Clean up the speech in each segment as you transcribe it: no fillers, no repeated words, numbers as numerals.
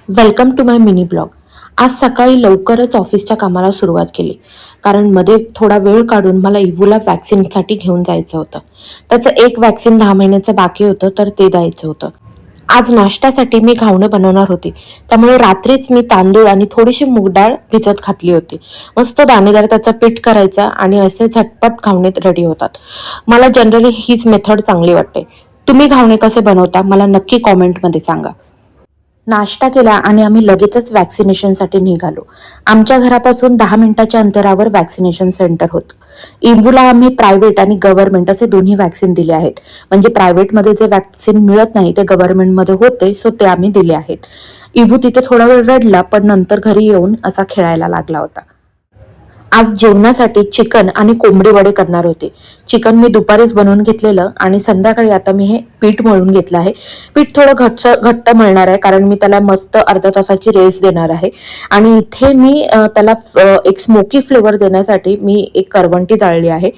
Welcome to my mini blog. आज सकाळी लवकरच ऑफिसच्या कामाला सुरुवात केली, कारण मध्ये थोडा वेळ काढून मला इवूला वॅक्सिनसाठी घेऊन जायचं होतं. त्याचं एक वॅक्सिन 10 महिन्याचं बाकी होतं, तर ते द्यायचं होतं. आज नाश्त्यासाठी मी घावणं बनवणार होती, त्यामुळे रात्रीच मी तांदूळ आणि थोडीशी मूग डाळ भिजत घातली होती. मस्त दाणेदार त्याचं पीठ करायचं आणि असे झटपट घावणे रेडी होतात. मला जनरली हीच मेथड चांगली वाटते. तुम्ही घावणे कसे बनवता मला नक्की कॉमेंटमध्ये सांगा. नाश्ता केला आणि आम्ही लगेचच वॅक्सिनेशनसाठी निघालो. आमच्या घरापासून 10 मिनिटाच्या अंतरावर वॅक्सिनेशन सेंटर होतं. इव्हूला आम्ही प्रायव्हेट आणि गव्हर्नमेंट असे दोन्ही वॅक्सिन दिले आहेत. म्हणजे प्रायव्हेटमध्ये जे वॅक्सिन मिळत नाही ते गव्हर्नमेंटमध्ये होते, सो ते आम्ही दिले आहेत. इव्हू तिथे थोडा वेळ रडला, पण नंतर घरी येऊन असा खेळायला लागला होता. आज जेवणासाठी चिकन आणि कोंबडी वडे करणार होते. चिकन मी दुपारीच बनवून घेतलेलं आणि संध्याकाळी आता मी हे पीठ मळून घेतलं आहे. पीठ थोडं घट्ट मळणार आहे, कारण मी त्याला मस्त अर्ध्या तासाची रेस्ट देणार आहे. आणि इथे मी त्याला एक स्मोकी फ्लेवर देण्यासाठी मी एक करवंटी जाळली आहे.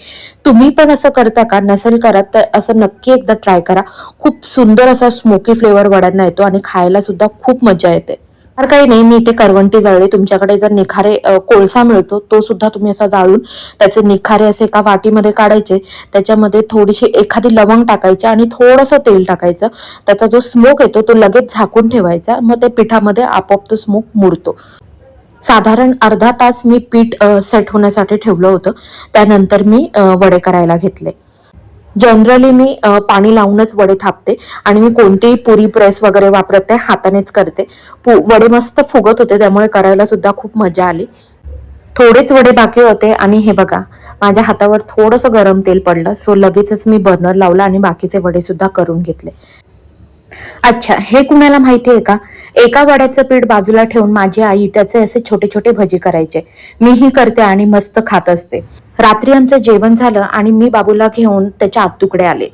तुम्ही पण असं करता का? नसेल करत तर असं नक्की एकदा ट्राय करा. खूप सुंदर असा स्मोकी फ्लेवर वड्यांना येतो आणि खायला सुद्धा खूप मजा येते. तर काही नाही, मी इथे करवंटी जाळली. तुमच्याकडे जर निखारे कोळसा मिळतो तो सुद्धा तुम्ही असा जाळून त्याचे निखारे असे एका वाटीमध्ये काढायचे. त्याच्यामध्ये थोडीशी एखादी लवंग टाकायची आणि थोडंसं तेल टाकायचं. त्याचा जो स्मोक येतो तो लगेच झाकून ठेवायचा. मग ते पिठामध्ये आपोआप तो स्मोक मुरतो. साधारण अर्धा तास मी पीठ सेट होण्यासाठी ठेवलं होतं. त्यानंतर मी वडे करायला घेतले. जनरली मी पाणी लावूनच वडे थापते आणि मी कोणतेही पुरी प्रेस वगैरे वापरत नाही, हातानेच करते. वडे मस्त फुगत होते, त्यामुळे करायला सुद्धा खूप मजा आली. थोडेच वडे बाकी होते आणि हे बघा, माझ्या हातावर थोडंसं गरम तेल पडलं, सो लगेचच मी बर्नर लावला आणि बाकीचे वडे सुद्धा करून घेतले. अच्छा, हे कुणाला माहिती आहे का? एका वड्याचं पीठ बाजूला ठेवून माझी आई त्याचे असे छोटे छोटे भजी करायचे. मीही करते आणि मस्त खात असते. रात्री आमचं जेवण झालं आणि मी बाबूला घेऊन त्याच्या आत्तूकडे आले.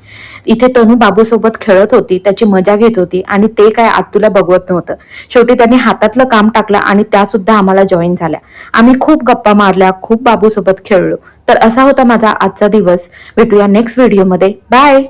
इथे तनू बाबूसोबत खेळत होती, त्याची मजा घेत होती आणि ते काय आत्तूला बघवत नव्हतं. शेवटी त्यांनी हातातलं काम टाकलं आणि त्या सुद्धा आम्हाला जॉईन झाल्या. आम्ही खूप गप्पा मारल्या, खूप बाबूसोबत खेळलो. तर असा होता माझा आजचा दिवस. भेटूया नेक्स्ट व्हिडिओमध्ये. बाय.